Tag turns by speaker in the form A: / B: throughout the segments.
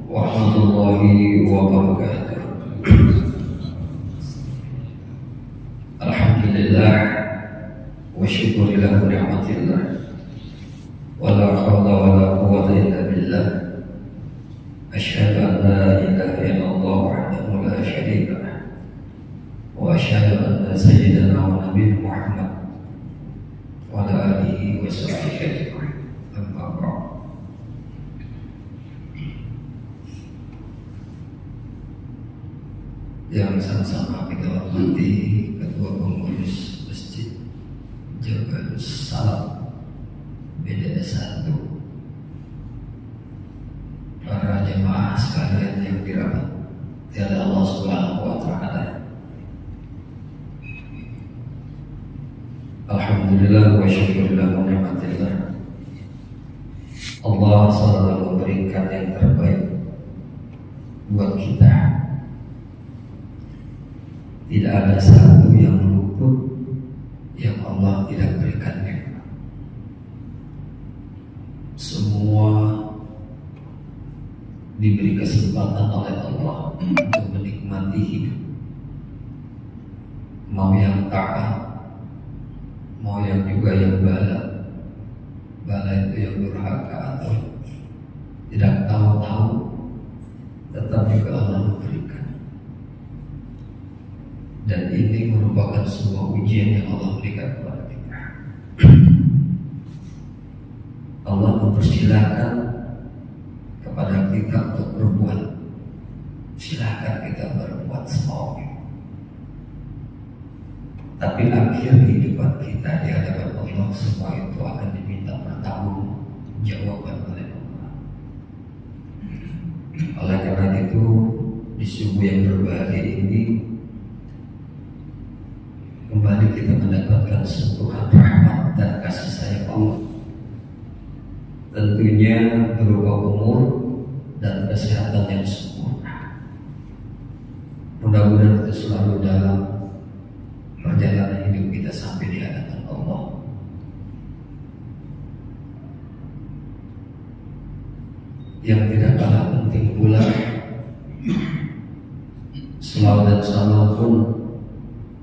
A: warahmatullahi wabarakatuh. Alhamdulillah wa syukurillah ni'matillah wa la hawla wa la quwwata illa billah. Asyhadu an la ilaha illallah wahdahu la syarika lah wa asyhadu anna sayyidana wa nabiyyana Muhammad wa ala alihi wa sahbihi ajma'in. Amma ba'd. Yang sama-sama kita hormati Ketua Pengurus Masjid Jabalus Salam BDS 1, para jemaah sekalian yang dirahmati oleh Allah Subhanahu wa Ta'ala. Alhamdulillah wa syukurillah wa ni'matillah. Allah selalu memberikan yang terbaik buat kita. Tidak ada satu yang luput yang Allah tidak berikannya. Semua diberi kesempatan oleh Allah untuk menikmati hidup. Mau yang taat, mau yang juga yang bala. Bala itu yang durhaka atau tidak tahu-tahu, tetap juga Allah memberikan. Dan ini merupakan sebuah ujian yang Allah berikan kepada kita. Allah mempersilahkan kepada kita untuk berbuat. Silakan kita berbuat semaunya. Tapi akhir kehidupan kita di hadapan Allah, semua itu akan diminta pertanggungjawaban oleh Allah. Oleh karena itu, di subuh yang berbahagia ini kembali kita mendapatkan sentuhan rahmat dan kasih sayang Allah. Tentunya berupa umur dan kesehatan yang sempurna. Mudah-mudahan kita selalu dalam perjalanan hidup kita sampai di hadapan Allah. Yang tidak kalah penting pula, selawat dan salam pun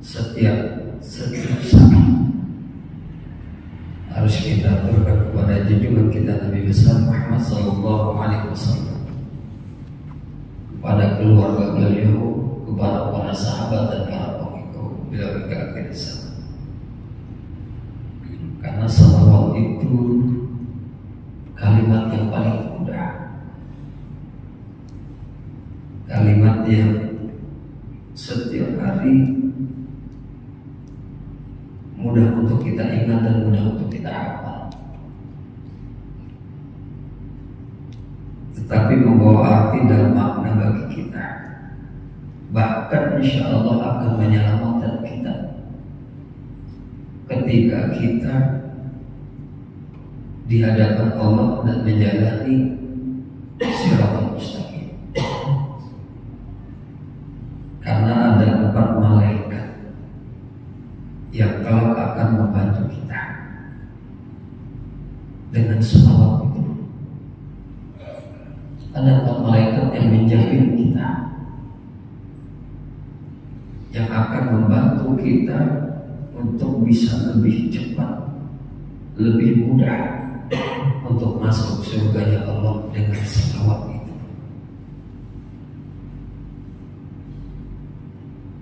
A: setiap saat harus kita aturkan kepada junjungan kita Nabi besar Muhammad sallallahu alaihi wasallam, kepada keluarga beliau, kepada para sahabat dan para pengikut beliau hingga akhir zaman. Karena salawat itu kalimat yang paling mudah, kalimat yang setiap hari mudah untuk kita ingat dan mudah untuk kita hafal, tetapi membawa arti dan makna bagi kita. Bahkan insya Allah akan menyelamatkan kita ketika kita di hadapan Allah dan menjalani siratal mustaqim. Karena ada 4 malaikat yang kelak akan membantu kita dengan selawat itu. Ada 4 malaikat yang menjamin kita, yang akan membantu kita untuk bisa lebih cepat, lebih mudah untuk masuk surganya Allah dengan selawat itu.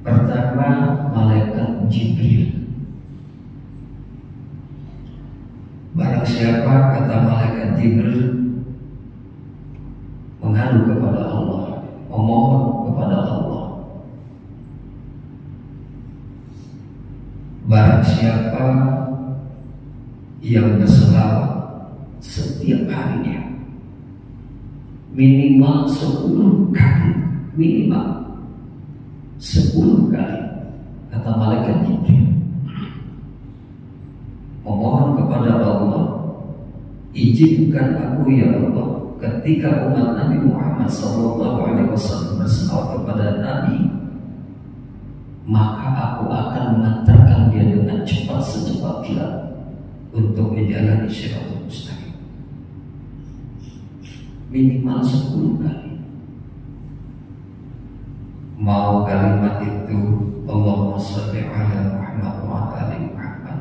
A: Pertama, malaikat Jibril. Barang siapa, kata malaikat Jibril, mengadu kepada Allah, memohon kepada Allah, barang siapa yang berselawat setiap harinya minimal 10 kali, minimal 10 kali, kata malaikat Jibril, memohon kepada Allah, izinkan aku ya Allah, ketika umat Nabi Muhammad SAW berselawat kepada Nabi, maka aku akan mengantarkan dia dengan cepat secepat kilat untuk menjalani siratal mustaqim. minimal 10 kali. Mau kalimat itu Allahumma sholli ala Muhammad wa ala ali Muhammad,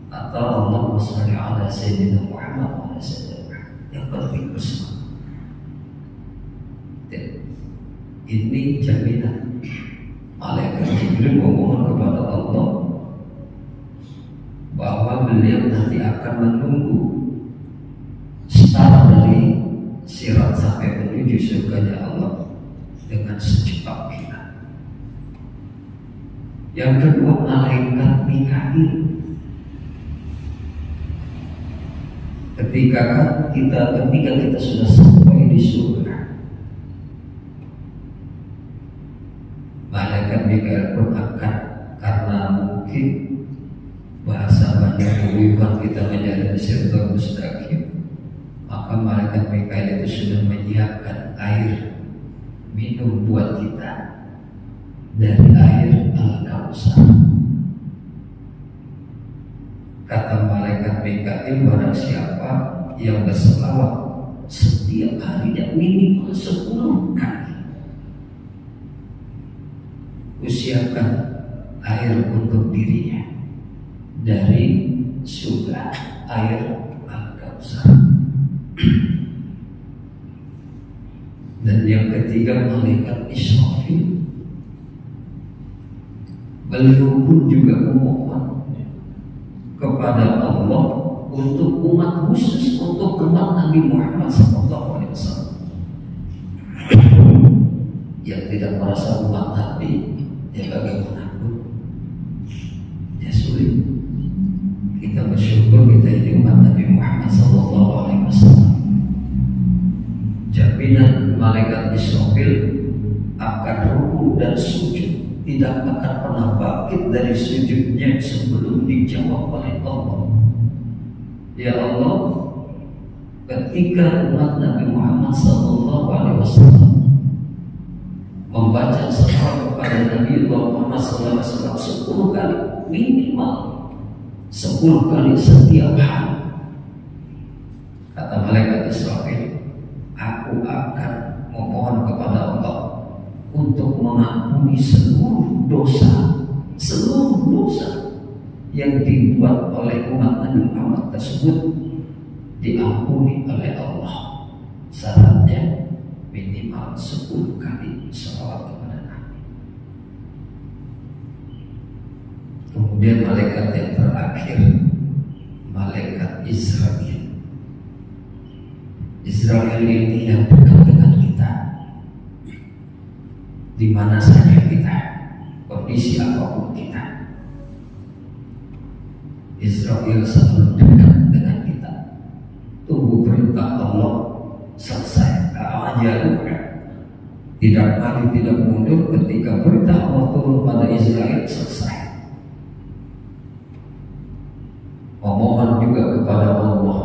A: atau Allahumma sholli ala Sayyidina Muhammad wa ala Sayyidina Muhammad, yang penting bersama. Ini jaminan. Malaikat Jibril memohon kepada Allah bahwa beliau nanti akan menunggu start dari sirat sampai menuju surganya Allah dengan secepat kilat. Yang kedua, malaikat Mikail. Ketika kita sudah sampai di surga, malaikat Mikail pun akan, karena mungkin bahasa banyak kewibuan kita menjalani siratal mustaqim, maka malaikat Mikail itu sudah menyiapkan air minum buat kita dari air Al-Kautsar. Kata malaikat Mikail, barang siapa yang berselawat setiap harinya minimal 10 kali, usiakan air untuk dirinya dari surga, air Al-Kautsar. Dan yang ketiga, malaikat Israfil. Beliau pun juga memohon kepada Allah untuk umat khusus, untuk umat Nabi Muhammad SAW yang tidak merasa umat Nabi, ya bagaimanapun ya sulit. Kita bersyukur kita ini umat Nabi Muhammad SAW. Jaminan malaikat Israfil akan ruku dan sujud, tidak akan pernah bangkit dari sujudnya sebelum dijawab oleh Allah. Ya Allah, ketika umat Nabi Muhammad SAW membaca salawat kepada Nabi Muhammad SAW 10 kali, minimal 10 kali setiap hari, kata malaikat Israfil, aku akan memohon kepada Allah untuk mengampuni seluruh dosa yang dibuat oleh umat Nabi Muhammad tersebut, diampuni oleh Allah. Syaratnya minimal 10 kali salawat kepada Nabi. Kemudian malaikat yang terakhir, malaikat Israfil. Israfil ini yang dekat dengan kita, di mana saja kita, kondisi apapun kita. Israfil selalu dekat dengan kita. Tunggu perintah Allah selesai, tidak maju tidak mundur. Ketika perintah Allah turun pada Israel, selesai. Memohon juga kepada Allah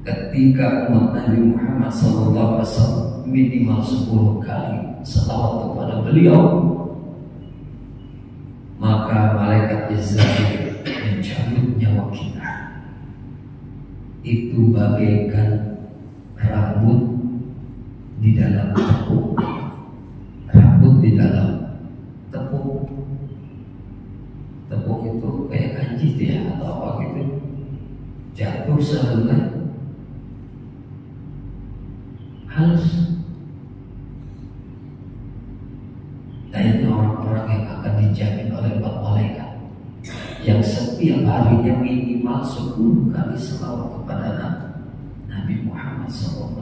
A: ketika umat Nabi Muhammad SAW minimal 10 kali selawat kepada beliau, maka malaikat Israel mencabut nyawa kita. Itu bagaikan rambut di dalam tepung. Rambut di dalam tepung. Tepung itu kayak kanji ya, atau apa gitu, jatuh sehelai halus. Nah, itu orang-orang yang akan dijamin oleh para malaikat, yang setiap harinya minimal 10 kali selawat kepada Nabi Muhammad SAW.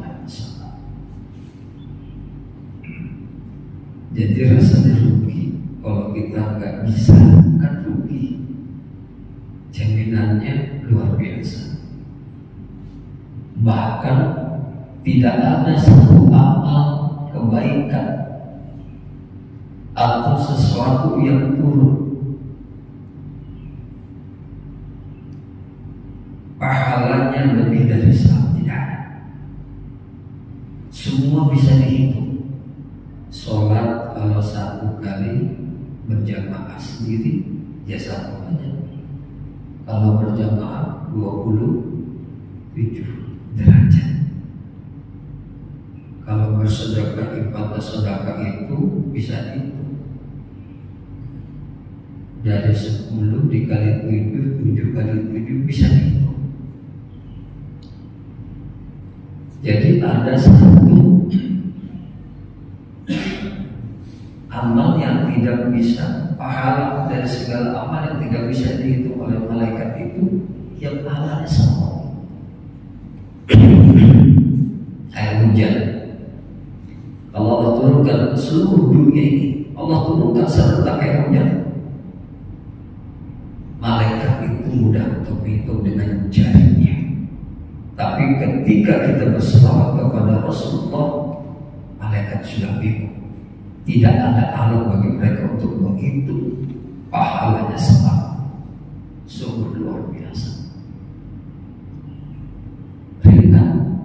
A: Jadi rasanya rugi kalau kita nggak bisa, kan rugi. Jaminannya luar biasa. Bahkan tidak ada satu amal kebaikan atau sesuatu yang turun pahalanya lebih dari 100, tidak ada. Semua bisa dihitung. Sholat kalau 1 kali berjamaah sendiri ya 1 aja. Kalau berjamaah 27, derajat. Kalau bersedekah, ibadah sedekah itu bisa dihitung. Dari 10 dikali 7, 7 kali 7 bisa dihitung. Jadi ada satu amal yang tidak bisa, pahala dari segala amal yang tidak bisa dihitung oleh malaikat itu, yang pahalanya sama. Air hujan, kalau Allah turunkan ke seluruh dunia ini, Allah turunkan serentak air hujan, malaikat itu mudah untuk dihitung dengan jarinya. Tapi ketika kita berselawat kepada Rasulullah, malaikat sudah bingung. Tidak ada alat bagi mereka untuk menghitung pahalanya sama. Sungguh luar biasa. Ringan,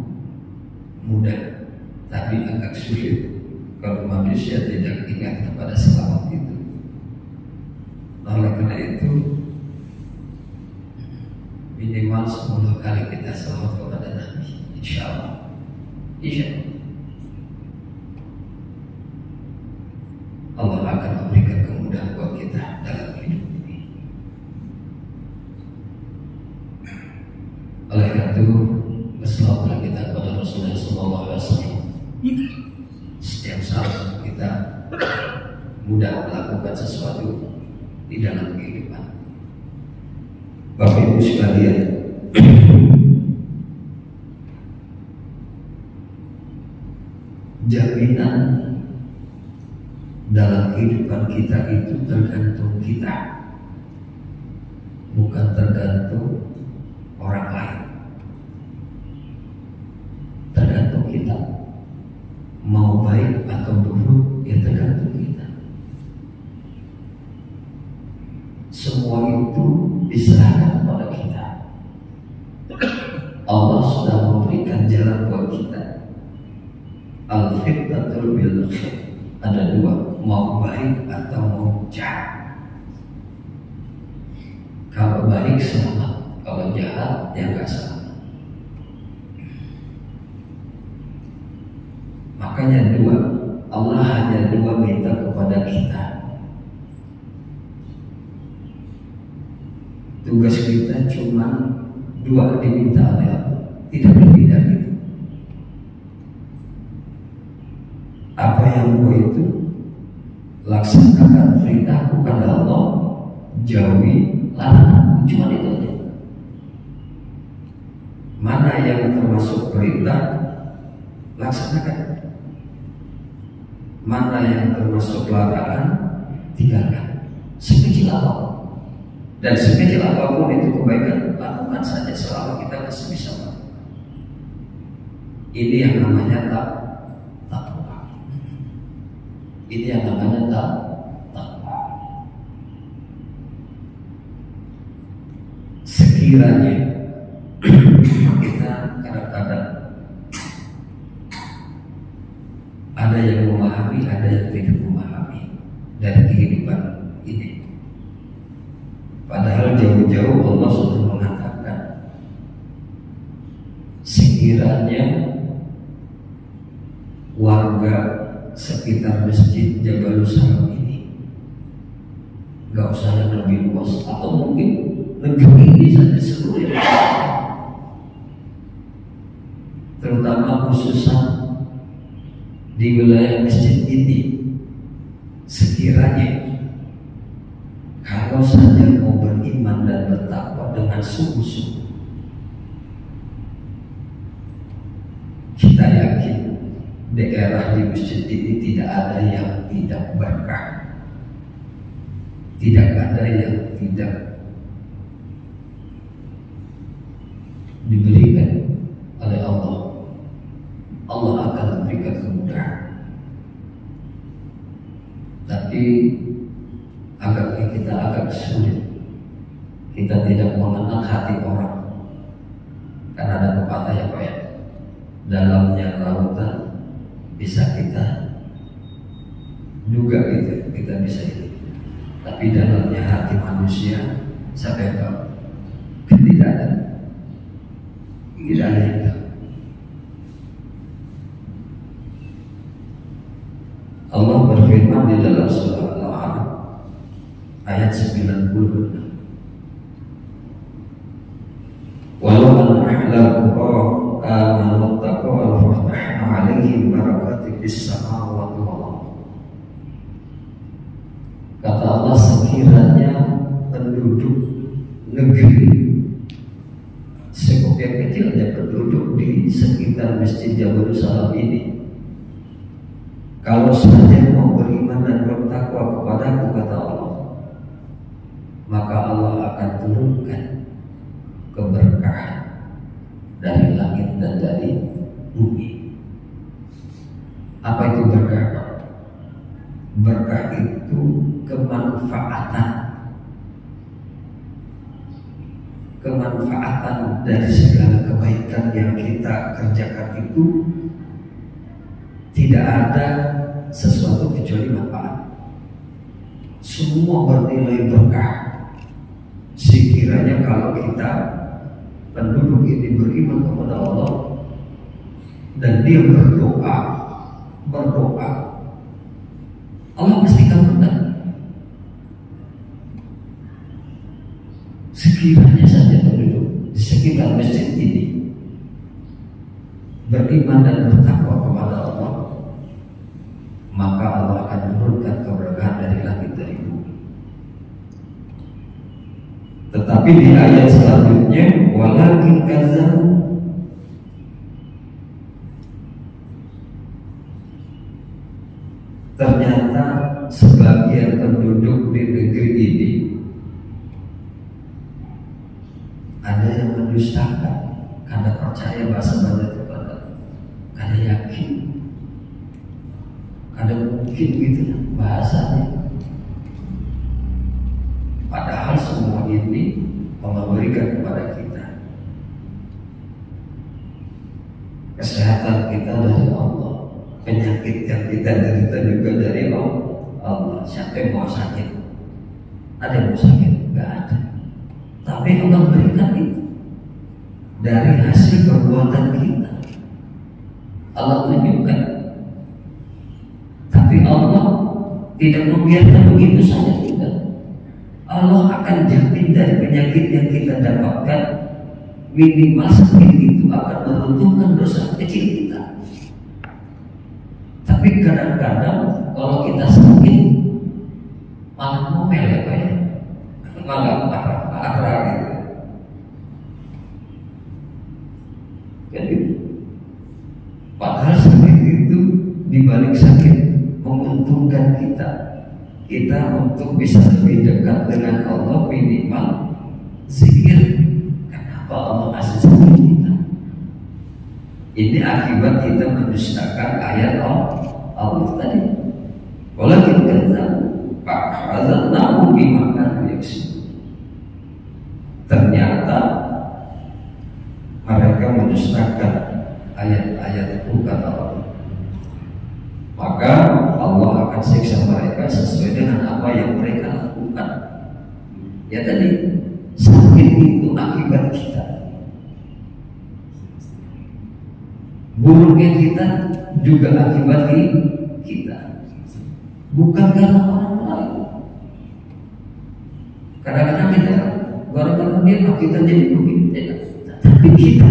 A: mudah, tapi agak sulit kalau manusia tidak ingat kepada selawat itu. Oleh karena itu, minimal 10 kali kita selawat kepada Nabi, insya Allah. Allah akan memberikan kemudahan buat kita dalam hidup ini. Oleh karena itu, berselawatlah kita kepada Rasulullah SAW. Setiap saat kita mudah melakukan sesuatu di dalam kehidupan. Bapak Ibu sekalian, jaminan dalam kehidupan kita itu tergantung kita, bukan tergantung orang lain. Tergantung kita, mau baik atau buruk ya tergantung kita. Semua itu diserahkan kepada kita. Allah sudah memberikan jalan buat kita. Al-fitnatul bil khair. Ada dua, mau baik atau mau jahat. Kalau baik selamat, kalau jahat ya nggak selamat. Makanya dua, Allah hanya dua minta kepada kita. Tugas kita cuma dua diminta oleh Allah, tidak lebih dari itu. Apa yang gua itu laksanakan perintahku kepada Allah, jauhi larangan, cuma itu aja. Mana yang termasuk perintah, laksanakan. Mana yang termasuk larangan, tinggalkan. Sekecil apapun. Dan sekecil apapun itu kebaikan, lakukan saja selama kita masih bisa melakukan. Ini yang namanya takwa. Ini yang namanya takwa. Sekiranya kita kadang-kadang ada yang memahami, ada yang tidak memahami dari kehidupan ini. Padahal jauh-jauh Allah sudah mengatakan, sekiranya warga sekitar masjid Jabalus Salam ini gak usah yang lebih luas, atau mungkin negeri ini saja seluruh Indonesia, terutama khususnya di wilayah masjid ini, sekiranya kalau saja mau beriman dan bertakwa dengan sungguh-sungguh, kita yakin daerah di masjid ini tidak ada yang tidak berkah, tidak ada yang tidak diberikan oleh Allah. Allah akan memberikan kemudahan. Tapi kita agak sulit. Kita tidak mengenal hati orang. Karena ada pepatah yang baik, dalamnya lautan bisa kita duga gitu, kita bisa itu. Tapi dalamnya hati manusia, siapa yang tahu? Tidak ada yang tahu. ahlal qura amanu taqwa wa fatahna 'alaihim barakatin fis samawati wal ardh. Kata Allah, sekiranya penduduk negeri sebagian kecilnya penduduk di sekitar Masjid Yerusalem ini, kalau saja mau beriman dan bertakwa kepadaku, kata Allah, maka Allah akan turunkan keberkahan dari langit dan dari bumi. Apa itu berkah? Berkah itu kemanfaatan dari segala kebaikan yang kita kerjakan itu tidak ada sesuatu kecuali manfaat. Semua bernilai berkah. Sekiranya kalau kita penduduk ini beriman kepada Allah dan dia berdoa, Allah pasti kabulkan. Sekiranya saja penduduk di sekitar masjid ini beriman dan bertakwa kepada Allah, maka Allah akan menurunkan keberkahan dari langit dari bumi. Tetapi di ayat selanjutnya, walakin kazzabu, ternyata sebagian penduduk di negeri ini ada yang mendustakan karena percaya bahasa Tuhan, karena yakin, karena mungkin gitu bahasanya. Padahal semua ini Allah berikan kepada kita. Kesehatan kita dari Allah, penyakit yang kita derita juga dari Allah. Siapa yang mau sakit? Ada yang mau sakit? Gak ada. Tapi Allah berikan itu dari hasil perbuatan kita. Allah tunjukkan. Tapi Allah tidak membiarkan begitu saja, tidak. Allah akan jamin dari penyakit yang kita dapatkan, minimal sakit itu akan meruntuhkan dosa kecil kita. Tapi kadang-kadang kalau kita sakit malah ngomel ya Pak ya, malah marah gitu. Jadi padahal sakit itu dibalik sakit menguntungkan kita untuk bisa lebih dekat dengan Allah, minimal zikir. Kenapa Allah kasih sakit kita? Ini akibat kita mendustakan ayat Allah tadi. Walakin kadzabu fa'akhadnahum bima kanu yaksibun. Ternyata mereka mendustakan ayat-ayatku, kata Allah. Maka Allah akan siksa mereka sesuai dengan apa yang mereka lakukan. Ya tadi, sakit itu akibat kita. Buruknya kita juga akibat kita, bukan karena orang lain. Kadang-kadang kita gara-gara dia kita jadi begitu, tapi kita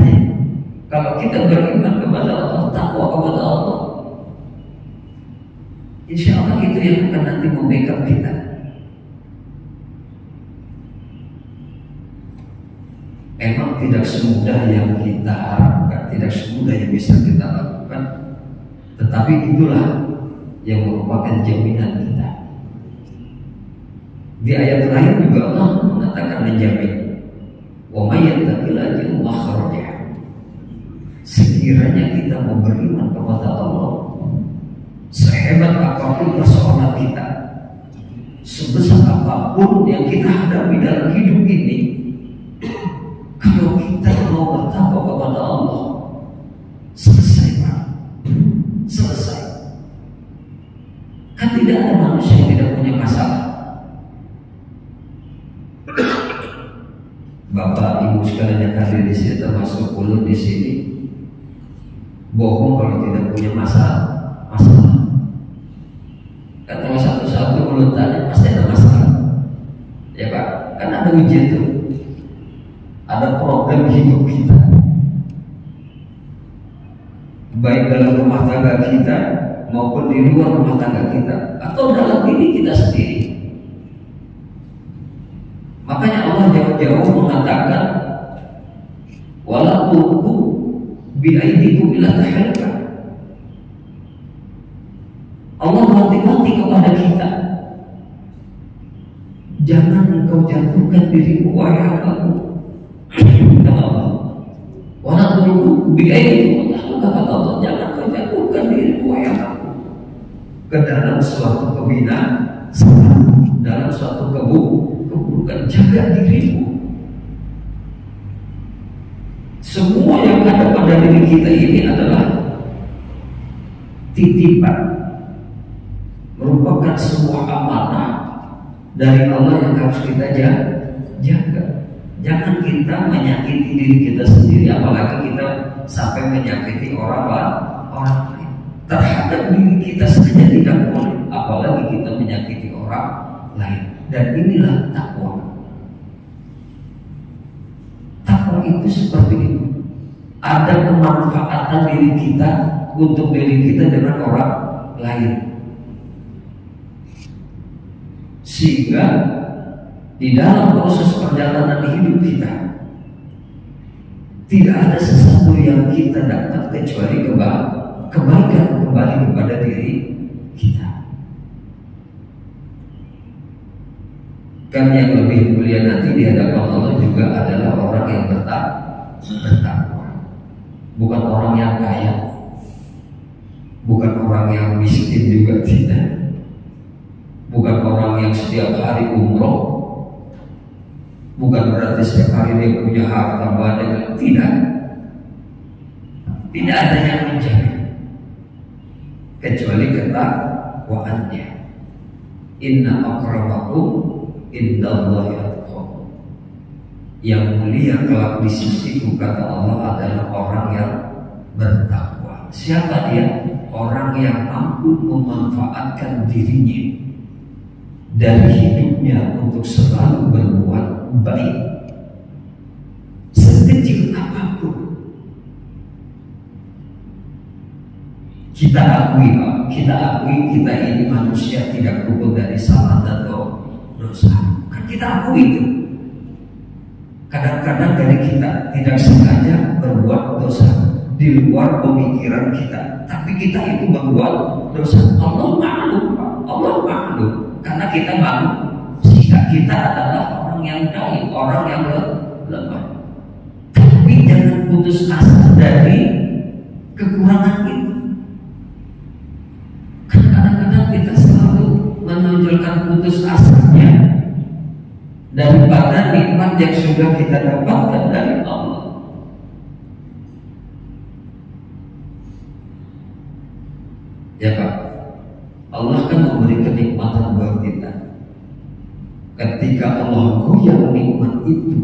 A: kalau kita beriman kepada Allah, takwa kepada Allah, insya Allah itu yang akan nanti membackup kita. Memang tidak semudah yang kita harapkan, tidak semudah yang bisa kita lakukan, tetapi itulah yang merupakan jaminan kita. Di ayat lain juga Allah mengatakan menjamin, wa may yattaqillaha yaj'al makhraja. Sekiranya kita mau beriman kepada Allah, sehebat apapun persoalan kita, sebesar apapun yang kita hadapi dalam hidup ini, kalau kita mau bertakwa kepada Allah, selesai Pak, selesai. Kan tidak ada manusia yang tidak punya masalah. Bapak Ibu sekalian yang hadir di sini, termasuk ulun di sini, bohong kalau tidak punya masalah. Kan kalau satu-satu ulun tanya pasti ada masalah. Ya Pak, kan ada ujian tuh, ada problem hidup kita. baik dalam rumah tangga kita maupun di luar rumah tangga kita atau dalam diri kita sendiri. Makanya Allah jauh-jauh mengatakan wala tulqu bi'aidikum ila tahalluka. Allah wanti-wanti kepada kita, jangan engkau jatuhkan dirimu wahai hambaku. Kata Allah, wala tulqu bi'aidikum ila tahalluka. Kata Allah, jangan engkau jatuhkan dirimu wahai hambaku ke dalam suatu kebinasaan, dalam suatu keburukan. Jaga dirimu. Semua yang ada pada diri kita ini adalah titipan, merupakan sebuah amanah dari Allah yang harus kita jaga. Jangan kita menyakiti diri kita sendiri, apalagi kita sampai menyakiti orang lain. Terhadap diri kita saja tidak boleh, apalagi kita menyakiti orang lain. Dan inilah takwa. Takwa itu seperti itu. Ada pemanfaatan diri kita untuk diri kita dengan orang lain, sehingga di dalam proses perjalanan hidup kita tidak ada sesuatu yang kita dapat kecuali kebaikan kembali kepada diri kita. Kan yang lebih mulia nanti di hadapan Allah juga adalah orang yang bertakwa, bukan orang yang kaya, bukan orang yang miskin juga tidak, bukan orang yang setiap hari umroh, bukan berarti setiap hari dia punya harta banyak, tidak ada yang menjamin kecuali ketakwaannya. Inna akramakum indallahi atqakum. Yang mulia kelak di sisiku, kata Allah, adalah orang yang bertakwa. Siapa dia? Orang yang mampu memanfaatkan dirinya dari hidupnya untuk selalu berbuat baik, sekecil apapun. Kita akui kita ini manusia tidak luput dari salah dan dosa. Kan kita akui itu. Kadang-kadang dari kita tidak sengaja berbuat dosa di luar pemikiran kita, tapi kita itu berbuat dosa. Allah maklum, Pak. Allah maklum, karena kita maklum. Jika kita adalah orang yang baik, orang yang lemah. Tapi jangan putus asa dari kekurangan itu. Kadang-kadang kita selalu menonjolkan putus asanya daripada nikmat yang sudah kita dapatkan dari Allah. Ya Pak, Allah kan memberi kenikmatan buat kita. Ketika Allah goyah nikmat itu,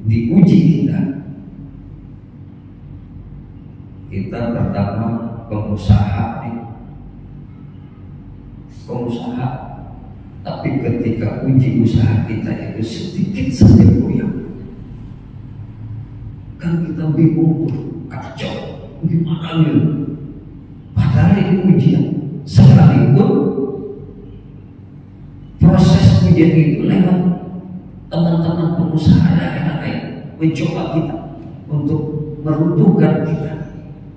A: diuji kita pertama pengusaha, tapi ketika uji usaha kita itu sedikit saja goyah, kan kita bingung, kacau, gimana ya? Padahal ini ujian, sekalipun proses ujian itu lewat teman-teman pengusaha yang lain mencoba kita untuk meruntuhkan kita.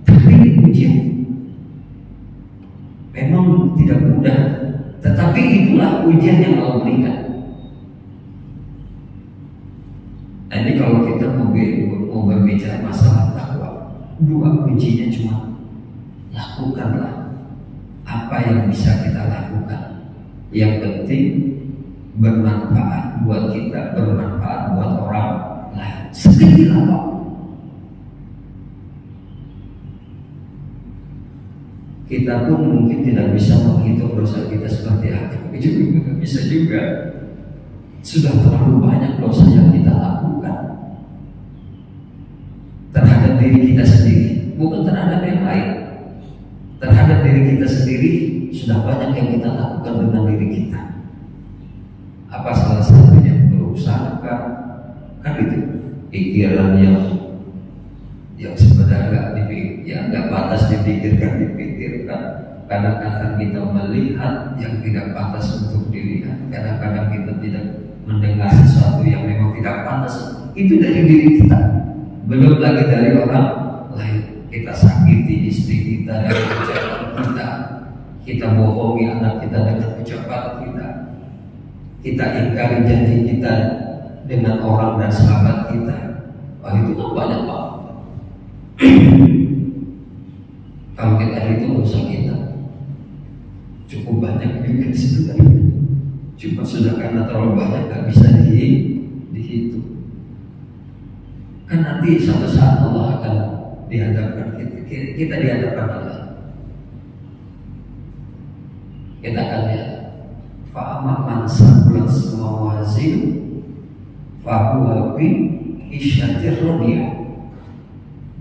A: Tapi ini ujian memang tidak mudah, tetapi itulah ujian yang Allah berikan. Nah, ini kalau kita mau berbicara masalah takwa, dua kuncinya cuma lakukanlah apa yang bisa kita lakukan. Yang penting bermanfaat buat kita, bermanfaat buat orang lain, sekecil apapun. Kita pun mungkin tidak bisa menghitung dosa kita seperti apa, tapi juga bisa juga. Sudah terlalu banyak dosa yang kita lakukan terhadap diri kita sendiri, bukan terhadap yang lain. Terhadap diri kita sendiri sudah banyak yang kita lakukan dengan diri kita. Apa salah satunya? Berusaha kan itu pikiran yang sebenarnya nggak pantas dipikirkan. Kadang-kadang kita melihat yang tidak pantas untuk dilihat. Kadang-kadang kita tidak mendengar sesuatu yang memang tidak pantas. Itu dari diri kita, belum lagi dari orang lain. Kita sakiti istri kita dengan ucapan kita, kita bohongi anak kita dengan ucapan kita ingkari janji kita dengan orang dan sahabat kita. Itu kan banyak banget. Kalau kita hitung dosa kita cukup banyak juga sebenarnya. Cuma sudah karena terlalu banyak gak bisa dihitung. Kan nanti suatu saat Allah akan dihadapkan kita dihadapkan Allah. Kita akan lihat. Fa'amma man saqulat mawazinu fahuwa fi isyatir radiyah.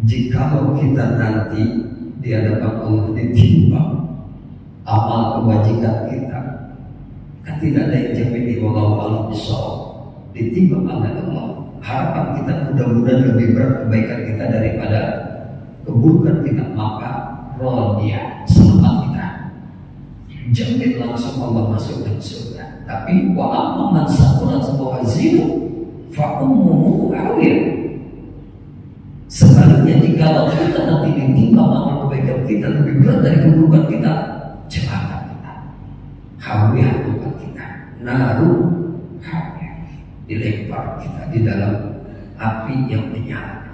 A: Jikalau kita nanti di hadapan Allah ditimbang amal kebajikan kita, kan tidak ada yang jamin wallahu a'lam bishawab, ditimbang oleh Allah. Harapan kita mudah-mudahan lebih berat kebaikan kita daripada keburukan kita, maka radiyah, selamat kita, jamin langsung Allah masukkan surga. Tapi wa amma man saqulat mawazinu fa ummuhu hawiyah. Sebaliknya jika kita nanti ditimbang amal kebaikan kita lebih berat dari keburukan kita, celaka kita, hawiyah tempat kita, naru hawiyah, dilempar kita di dalam api yang menyala.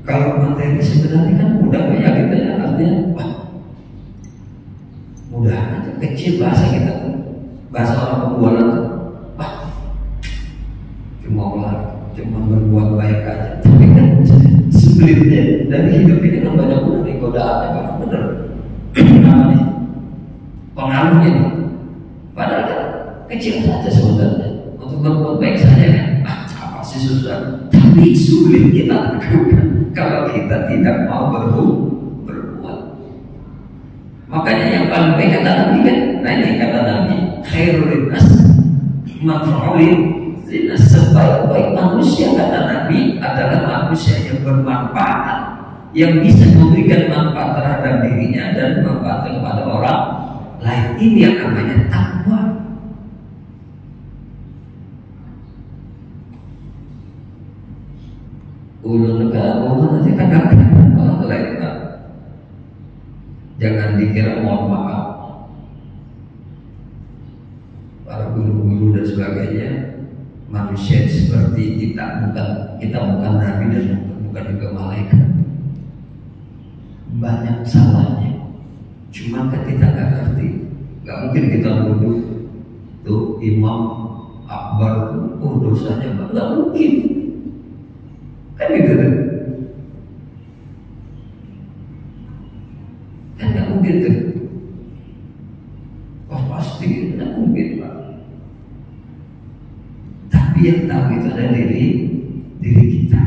A: Kalau materi sebenarnya kan mudah ya kita ya, artinya mudah aja, kecil bahasa kita tuh, bahasa orang pembualan tuh, cuma berbuat baik aja. Tapi kan sebelumnya dari hidup ini kan banyak benar godaannya, banyak benar apa nih pengaruhnya nih. Padahal kan kecil saja sebenarnya, untuk berbuat baik saja kan apa sih susah, tapi sulit kita lakukan kalau kita tidak mau berbuat. Makanya yang paling baik kata Nabi kan, nah ini kata Nabi, khairul nas manfa'ulin. Sebaik-baik manusia kata Nabi adalah manusia yang bermanfaat, yang bisa memberikan manfaat terhadap dirinya dan manfaat kepada orang lain. Ini yang namanya takwa. Ulun negara ulun aja kadang-kadang orang lain. Jangan dikira mohon maaf para guru-guru dan sebagainya, manusia seperti kita bukan nabi dan bukan juga malaikat, banyak salahnya. Cuma kan kita nggak ngerti, nggak mungkin kita nuduh tuh Imam Akbar tuh dosanya nggak mungkin kan gitu kan nggak mungkin tuh. Pasti nggak mungkin Pak. Tapi yang tahu itu ada diri kita.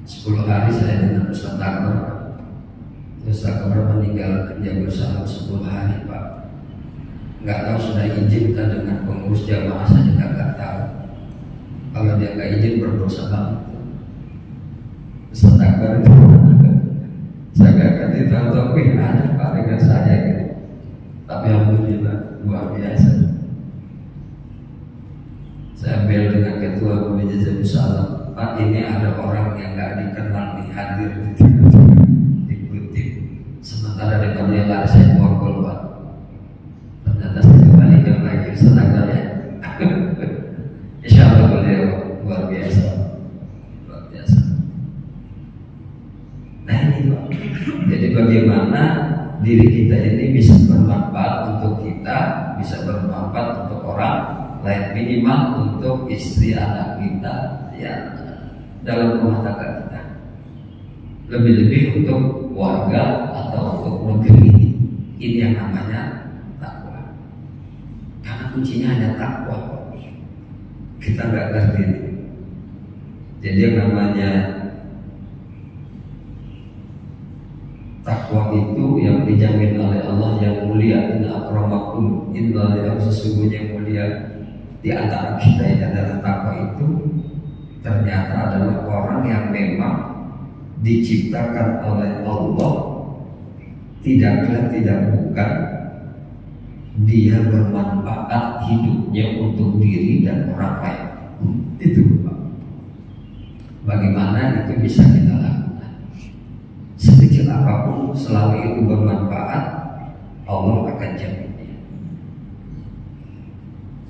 A: Sepuluh hari saya dengan Ustaz Akbar. Ustaz Akbar meninggal kerja bersama 10 hari Pak. Nggak tahu sudah izin kan dengan pengurus jamaah, saya juga nggak tahu. Kalau dia nggak izin berdosa banget. Ustaz Akbar itu saya nggak ngerti tapi ada Pak dengan saya gitu. Tapi alhamdulillah luar biasa. Saya bel dengan ketua Komite Salam, Pak ini ada orang yang nggak dikenal nih hadir diikuti. Sementara di Panela saya borgol Pak. Ternyata saya kembalikan lagi senang ya. Insya Allah beliau luar biasa. Nah ini Pak. Jadi bagaimana diri kita ini bisa bermanfaat untuk kita, bisa bermanfaat untuk orang lain, minimal untuk istri anak kita ya dalam rumah tangga kita, lebih-lebih untuk warga atau untuk negeri ini. Ini yang namanya takwa. Karena kuncinya hanya takwa. Kita nggak ngerti. Jadi yang namanya takwa itu yang dijamin oleh Allah yang mulia. Inna akramakum inna, yang sesungguhnya mulia di antara kita ini adalah takwa itu ternyata adalah orang yang memang diciptakan oleh Allah, tidak bukan dia bermanfaat hidupnya untuk diri dan orang lain. Itu bagaimana itu bisa kita lakukan. Sekecil apapun selama itu bermanfaat, Allah akan jaminnya.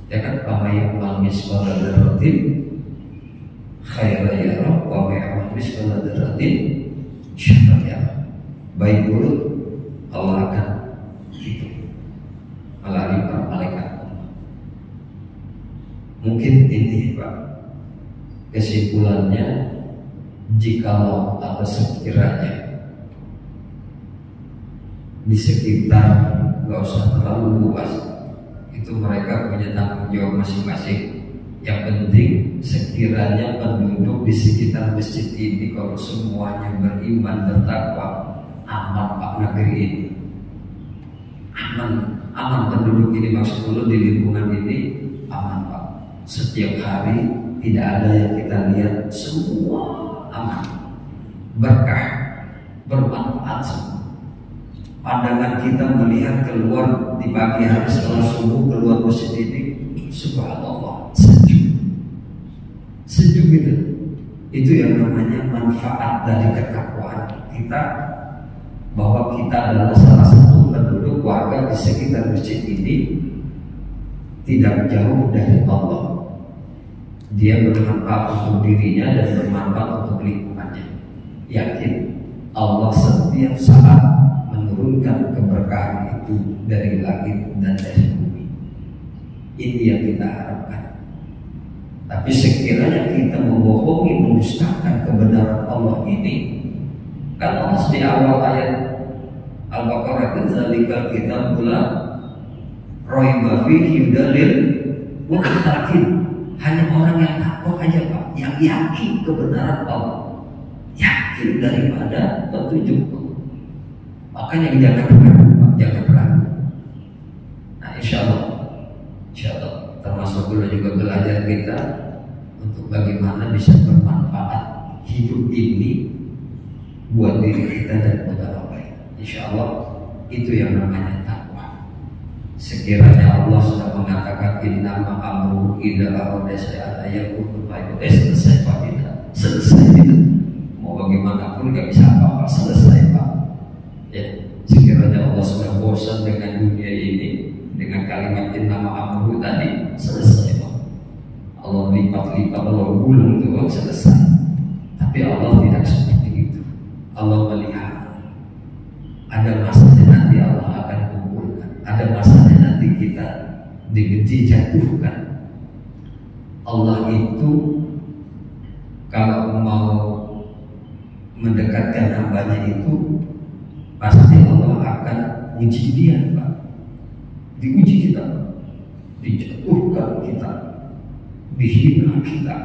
A: Ya kan, pamayamal misqala dzarratin khairan yarah wa mayamal misqala dzarratin syarran yarah. Baik buruk Allah akan itu melalui para malaikat. Mungkin ini Pak kesimpulannya, jikalau atau sekiranya di sekitar nggak usah terlalu luas, itu mereka punya tanggung jawab masing-masing. Yang penting sekiranya penduduk di sekitar masjid ini kalau semuanya beriman bertakwa, aman Pak negeri ini. Aman penduduk ini, maksud dulu di lingkungan ini aman Pak. Setiap hari tidak ada yang kita lihat, semua aman, berkah, bermanfaat semua. Pandangan kita melihat keluar di pagi hari setelah subuh keluar masjid ini, subhanallah, sejuk gitu. Itu yang namanya manfaat dari ketakwaan kita, bahwa kita adalah salah satu penduduk warga di sekitar masjid ini tidak jauh dari Allah. Dia bermanfaat untuk dirinya dan bermanfaat untuk lingkungannya. Yakin Allah setiap saat menurunkan keberkahan itu dari langit dan dari bumi. Ini yang kita harapkan. Tapi sekiranya kita membohongi, mendustakan kebenaran Allah ini, kan Allah di awal ayat Al-Baqarah itu zalikal kitabul la raiba fihi hudalil muttaqin. Hanya orang yang takwa aja Pak, yang yakin kebenaran Allah, yakin daripada petunjuk. Makanya jangan ragu, jangan ragu. Nah, insya Allah termasuk dulu juga belajar kita untuk bagaimana bisa bermanfaat hidup ini buat diri kita dan buat orang lain. Insya Allah itu yang namanya takwa. Sekiranya Allah sudah mengatakan innama amruhu idza arada shay'an ayakunu lahu, selesai Pak, kita selesai kita. Mau bagaimanapun nggak bisa apa-apa, selesai Pak. Ya, sekiranya Allah sudah bosan dengan dunia ini, dengan kalimat innama amruhu tadi, selesai Pak. Allah lipat-lipat, Allah gulung itu selesai. Tapi Allah tidak seperti itu. Allah melihat ada masanya nanti Allah akan kumpulkan, ada masanya nanti kita dijatuhkan. Allah itu kalau mau mendekatkan hambanya itu pasti Allah akan uji dia Pak. Diuji kita, dijatuhkan kita, dihina kita,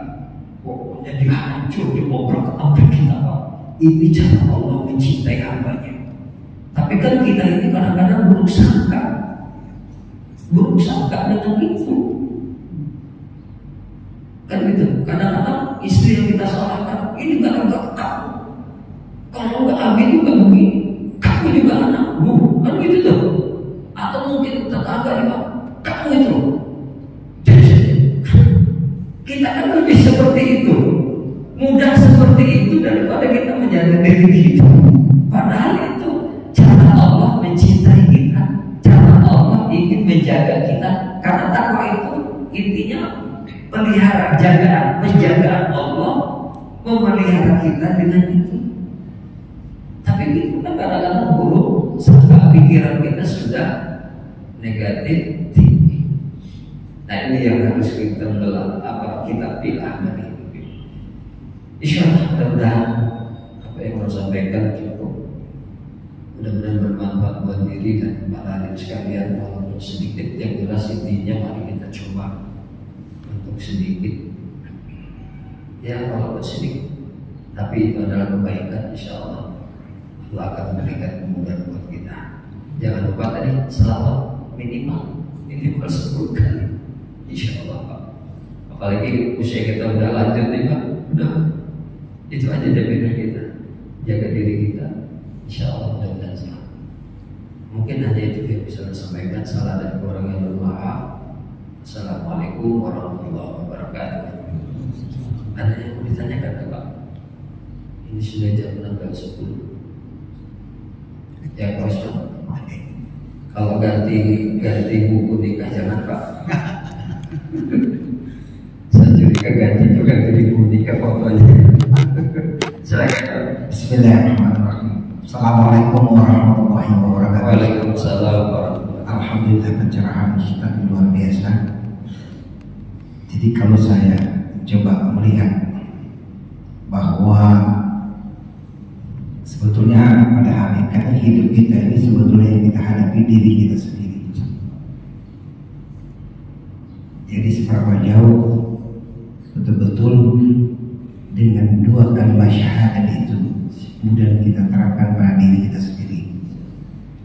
A: pokoknya dihancur, diobrak-abrik kita Pak. Ini cara Allah mencintai hambanya. Tapi kan kita ini kadang-kadang buruk sangka dengan itu. Kan gitu. Kadang-kadang istri yang kita salahkan, ini gara-gara kamu. Kalau nggak Abi juga begini, kamu juga anakmu, kan gitu tuh. Atau mungkin tetangga juga, kamu itu. Jadi kita kan lebih seperti itu, mudah seperti itu daripada kita menjaga diri kita. Padahal itu cara Allah mencintai kita, cara Allah ingin menjaga kita. Karena takwa itu intinya pelihara, penjagaan Allah memelihara kita dengan itu. Tapi itu kan kadang-kadang buruk, sampai pikiran kita sudah negatif tinggi. Nah ini yang harus kita kita pilah dari itu. Insya Allah mudah-mudahan apa yang mau sampaikan cukup, mudah-mudahan bermanfaat buat diri dan para alim sekalian. Walaupun sedikit, yang jelas intinya mari kita coba untuk sedikit, ya walaupun sedikit, tapi itu adalah kebaikan insya Allah Allah akan memberikan kemudahan buat kita. Jangan lupa tadi selawat minimal 10 kali, insya Allah Pak. Apalagi usia kita udah lanjut nih Pak, udah itu aja jaminan kita, jaga diri kita, insya Allah mudah-mudahan selamat. Mungkin hanya itu yang bisa saya sampaikan. Salah dan kurang yang bermaaf. Assalamualaikum warahmatullahi wabarakatuh. Ada yang mau ditanyakan Pak? Ini sudah jam 10. Ya kosong. Kalau ganti buku nikah jangan Pak. Saya curiga ganti juga jadi buku nikah fotonya. Silakan.
B: Bismillahirrahmanirrahim. Assalamualaikum warahmatullahi wabarakatuh.
A: Waalaikumsalam warahmatullahi.
B: Alhamdulillah pencerahan Ustaz luar biasa. Jadi kalau saya coba melihat bahwa sebetulnya pada hakikatnya hidup kita ini sebetulnya yang kita hadapi diri kita sendiri. Jadi seberapa jauh betul-betul dengan dua kalimat syahadat itu kemudian kita terapkan pada diri kita sendiri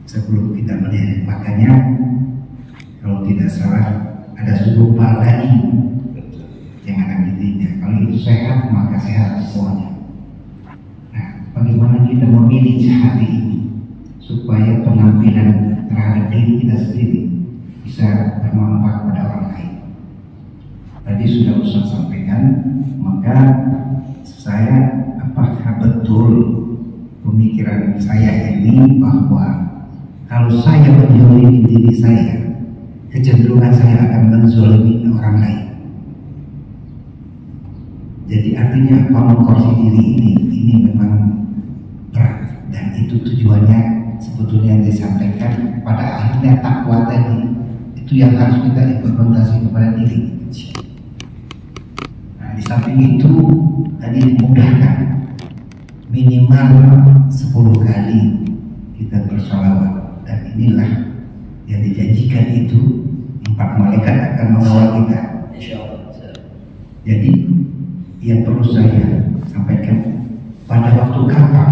B: sebelum kita melihat. Makanya kalau tidak salah ada suruh lagi yang ada di dirinya. Kalau itu sehat maka sehat semuanya. Nah, bagaimana kita memilih hati ini supaya penampilan terhadap diri kita sendiri bisa bermanfaat pada orang lain. Tadi sudah Ustaz sampaikan, maka saya apakah betul pemikiran saya ini bahwa kalau saya menzalimi diri saya, kecenderungan saya akan menzalimi orang lain. Jadi artinya apa, mengkorsi diri ini memang berat, dan itu tujuannya sebetulnya yang disampaikan pada akhirnya takwa tadi itu yang harus kita implementasi kepada diri. Nah, di samping itu tadi dimudahkan minimal 10 kali kita bersalawat, dan inilah yang dijanjikan itu 4 malaikat akan mengawal kita. Jadi yang perlu saya sampaikan, pada waktu kapan?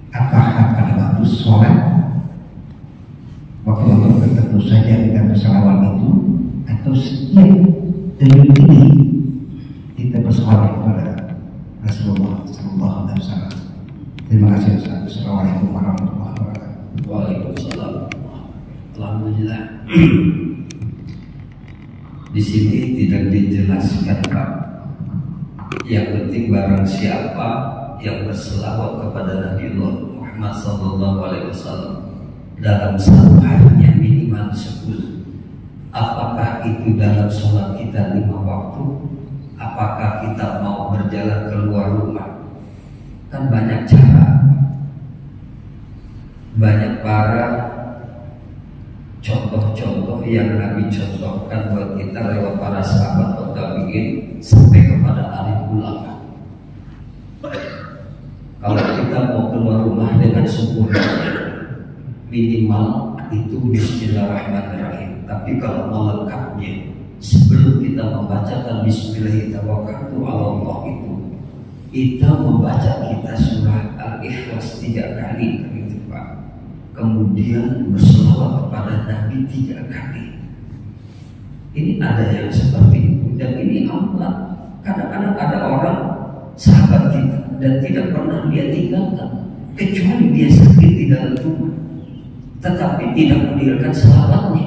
B: Apakah pada waktu sholat, waktu tertentu saja kita bersalawat itu, atau setiap detik ini kita bersalawat kepada Rasulullah SAW? Terima kasih Ustaz. Assalamualaikum warahmatullahi wabarakatuh.
A: Waalaikumsalam. Alhamdulillah. Di sini tidak dijelaskan Pak. Yang penting barang siapa yang berselawat kepada Nabiullah Muhammad SAW dalam satu harinya minimal 10. Apakah itu dalam sholat kita 5 waktu? Apakah kita mau berjalan keluar rumah? Kan banyak cara, banyak para contoh-contoh yang Nabi contohkan buat kita lewat para sahabat atau tabi'in sampai kepada alim ulama. Kalau kita mau keluar rumah dengan sempurna, minimal itu Bismillahirrahmanirrahim. Tapi kalau melengkapnya, sebelum kita membacakan Bismillahirrahmanirrahim itu, kita membaca kita surah Al-Ikhlas 3 kali, gitu Pak. Kemudian berselawat kepada Nabi 3 kali. Ini ada yang seperti itu, dan ini amat. Kadang-kadang ada orang sahabat kita dan tidak pernah dia tinggalkan, kecuali dia sakit di dalam rumah, tetapi tidak meninggalkan selawatnya.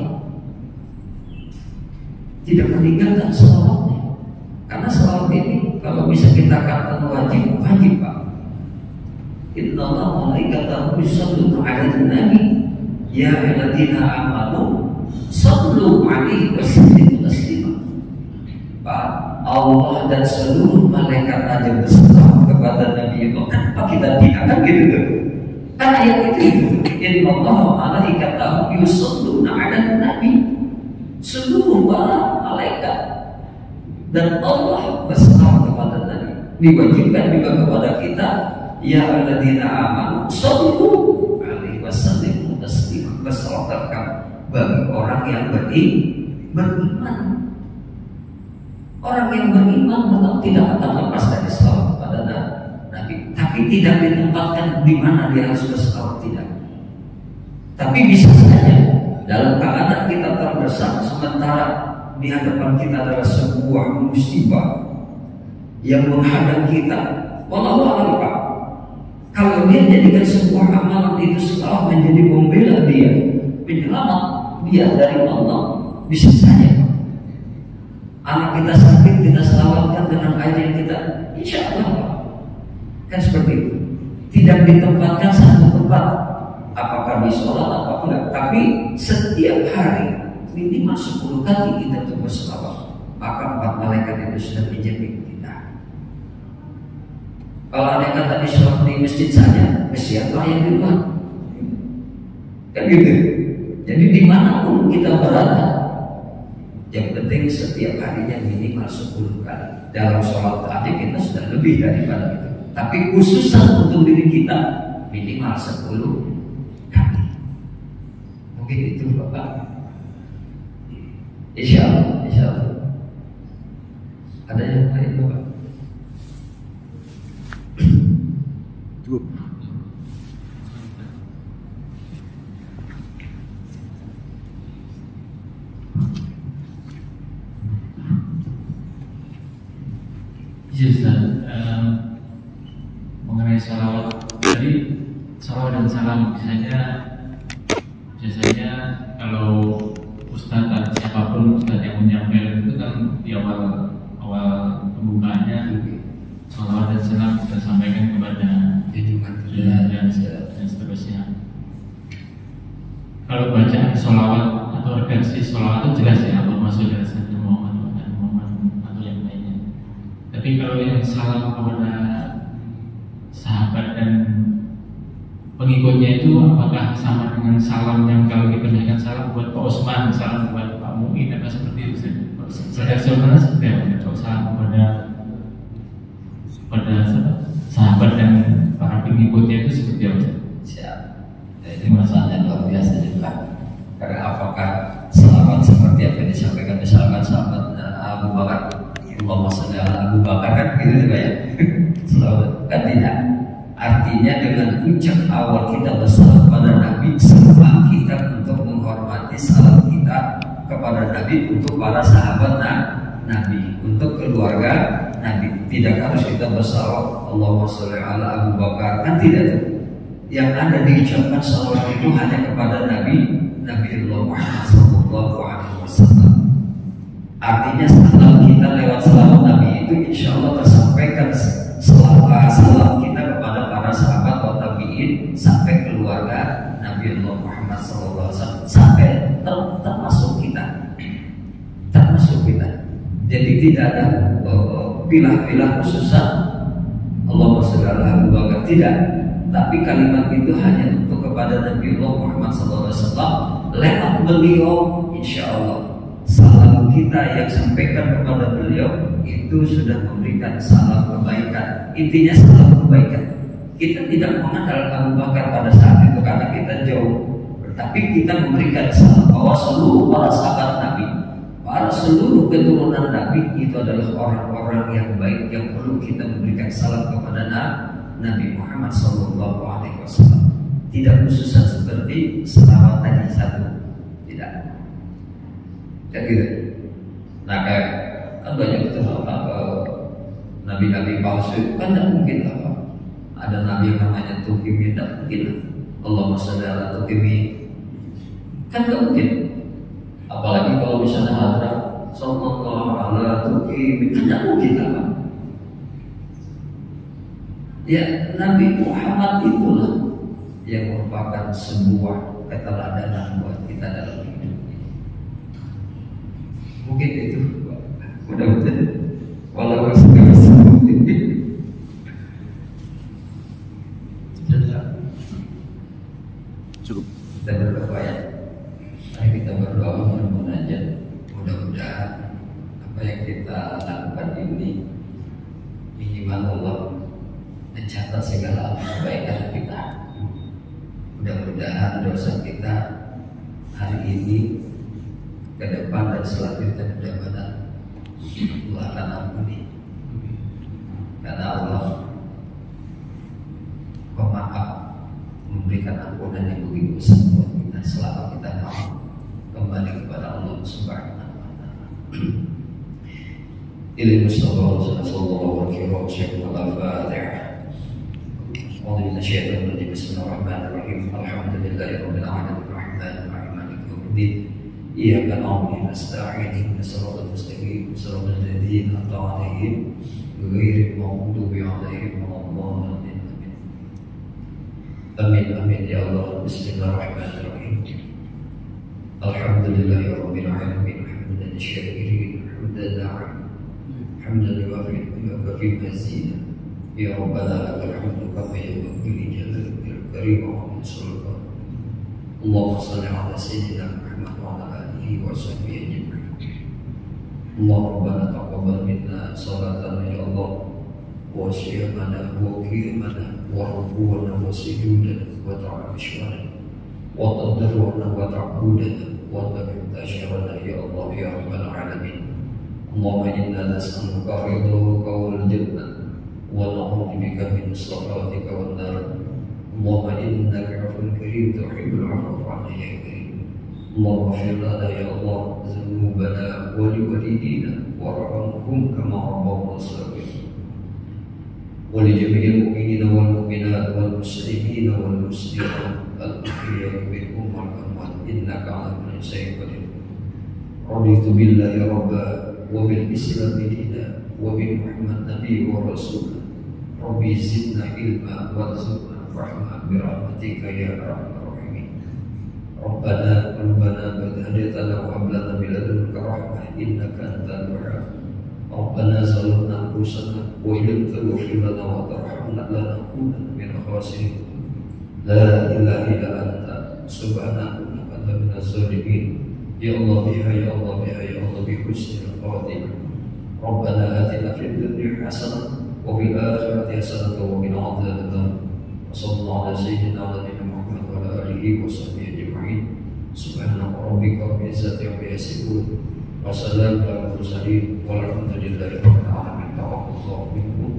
A: Tidak meninggalkan selawatnya, karena selawat ini kalau bisa kita katakan wajib Pak. Inna Allah malaikatahu yusalluna 'alan nabi ya ayyuhalladzina amanu sallu 'alaihi wa sallimu taslima. Pak, Allah dan seluruh malaikat aja berselawat kepada Nabi Allah. Kenapa kita tidak? Kan gitu tuh. Kan ayat itu. Inna Allah malaikatahu yusalluna 'alan nabi. Seluruh para malaikat dan Allah berselawat kepada Nabi. Diwajibkan juga kepada kita, ya ayyuhalladzina amanu sallu 'alaihi wasallimu taslima. Berselawatkan bagi orang yang beriman. Orang yang beriman memang tidak akan lepas dari selawat kepada Nabi. Tapi tapi tidak ditempatkan di mana dia harus berselawat, tidak. Tapi bisa saja dalam keadaan kita terdesak, sementara di hadapan kita adalah sebuah musibah yang menghadang kita. Wallahu a'lam, Pak. Kalau dia jadikan sebuah amalan itu seolah menjadi pembela dia, penyelamat dia dari Allah, bisa saja, Pak. Anak kita sakit, kita selamatkan dengan air yang kita, insya Allah, Pak. Kan seperti itu. Tidak ditempatkan satu tempat, apakah di sholat atau enggak, tapi setiap hari minimal 10 kali kita tuh berselawat, maka 4 malaikat itu sudah menjamin kita. Kalau ada kata di sholat di masjid saja, siapa yang di luar? Kan gitu. Jadi dimanapun kita berada, yang penting setiap harinya minimal 10 kali. Dalam sholat tadi kita sudah lebih daripada itu. Tapi khususan untuk diri kita minimal 10 kali. Mungkin itu Bapak. Insya Allah. Ada yang lain Bapak?
C: Cukup.
D: Ustaz, mengenai salawat tadi, salawat dan salam biasanya kalau Ustaz atau siapapun Ustaz yang menyampaikan itu kan di awal pembukaannya salawat dan salam kita sampaikan kepada dan seterusnya. Kalau bacaan salawat atau redaksi salawat itu jelas ya, Allahumma sholli ala sayyidina Muhammad atau yang lainnya. Tapi kalau yang salam kepada sahabat dan pengikutnya itu apakah sama dengan salam yang kalau kita berikan salam buat Pak Osman, salam buat Pak Mu'in, apa seperti itu? Sebenarnya seperti apa? Kalau salam kepada sahabat dan para pengikutnya itu seperti apa?
A: Siap. Ini masalahnya luar biasa juga. Karena apakah selamat seperti apa yang disampaikan misalkan sahabat Abu Bakar, Allahumma sholli ala Abu Bakar, kan gitu juga ya? Selamat kan tidak. Artinya dengan ucap awal kita bersalam pada Nabi, sifat kita untuk menghormati salam kita kepada Nabi untuk para sahabat Nabi, untuk keluarga Nabi. Tidak harus kita bersalawat Allahumma sholli ala Abu Bakar, kan tidak. Yang ada diucapkan salawat itu hanya kepada Nabi Muhammad SAW. Artinya salam kita lewat salam Nabi itu insya Allah tersampaikan salam kita kepada para sahabat wa tabi'in sampai keluarga Nabi Muhammad SAW, sampai termasuk kita. Jadi tidak ada pilah-pilah khususan Allahumma sholli ala Abu Bakar, tidak. Tapi kalimat itu hanya untuk kepada Nabi Muhammad SAW. Lewat beliau insya Allah salam kita yang sampaikan kepada beliau itu sudah memberikan salam kebaikan. Intinya salam kebaikan. Kita tidak mengenal Abu Bakar pada saat itu karena kita jauh, tapi kita memberikan salam bahwa seluruh para sahabat Nabi, para seluruh keturunan Nabi itu adalah orang-orang yang baik yang perlu kita memberikan salam kepada Nabi Muhammad SAW. Tidak khususan seperti selawat tadi satu, tidak. Jadi, nah kayak kan banyak itu nabi-nabi palsu, kan tidak mungkin lah Pak. Ada nabi yang namanya Tukimi, tidak mungkin lah. Allahumma sholli ala Tukimi, kan tidak mungkin. Apalagi kalau misalnya hadrat sallallahu ala Tukimi, kan tidak mungkin lah Pak. Ya Nabi Muhammad itulah yang merupakan sebuah keteladanan buat kita dalam hidup ini. Mungkin itu mudah-mudahan walau
C: cukup.
A: Kita berdoa ya. Mari kita berdoa bermunajat. Mudah-mudahan apa yang kita lakukan ini minimal Allah mencatat segala kebaikan kita. Mudah-mudahan dosa kita hari ini, ke depan dan selanjutnya mudah-mudahan Allah akan ampuni. Karena Allah pemaaf, memberikan ampunan yang begitu besar buat kita selama kita mau kembali kepada Allah Subhanahu wa Ta'ala. Ilmu Mustafa sallallahu alaihi wasallam al-Fatihah. A'udzu minasyaitonir rajim. Bismillahirrahmanirrahim. Alhamdulillahirabbil alamin arrahmanir rahim maliki yaumiddin. Iyyaka na'budu wa nasta'in ihdinas siratal mustaqim siratal ladzina an'amta 'alaihim ghairil maghdubi alaihim waladdallin. Amin amin ya Allah. Bismillahirrahmanirrahim. Alhamdulillahirabbil alamin hamdan syakirin hamdan na'im hamdan yuwafi mazida. Ya Rabbana lakal hamdu kama yanbaghi li jalalika al-karim wa 'azimi sultan. Allahumma shalli 'ala sayyidina Muhammad wa 'ala alihi wa sahbihi ajma'in. Allahumma taqabbal minna salatana ya Allah wa siyamana wa qiyamana wa ruku'ana wa sujudana wa ta'ashwana wa tadarruana wa ta'budana wa tasharana ya Allah ya Rabbal alamin. Allahumma inna nas'aluka ridhaka wal jannah wa na'udzu bika min sakhatika wan nar. Allahumma innaka 'afuwwun karim tuhibbul 'afwa fa'fu 'anna ya karim. Allahumma ighfir lana ya Allah dzunubana wa liwalidina warhamhum kama rabbawna shaghira. Wa li jami'il mu'minina wal mu'minat wal muslimina wal muslimat al-ahya'i minhum wal amwat innaka 'ala kulli shay'in qadir. Raditu billahi rabba wa bil islami dinan wa bi Muhammad nabiy wa rasul. Rabbi zidna ilma warzuqna rahmah bi rahmatika ya arhamar rahimin. Rabbana qad hadaytana wa hab lana min ladunka rahmah innaka antal wahhab. Rabbana zalamna anfusana wa illam taghfir lana wa tarhamna lanakunanna minal khasirin. La ilaha illa anta subhanaka inna kunna minaz zalimin. Ya Allah biha ya Allah biha ya Allah bi husnil khatimah. Rabbana atina fid dunya hasanah wa fil akhirati hasanah wa qina adzaban nar. Sallallahu ala sayyidina Muhammad wa ala alihi wa sahbihi ajma'in. Subhana rabbika rabbil izzati amma yasifun wa salamun alal mursalin walhamdulillahi rabbil alamin. Taqabbalallahu minkum.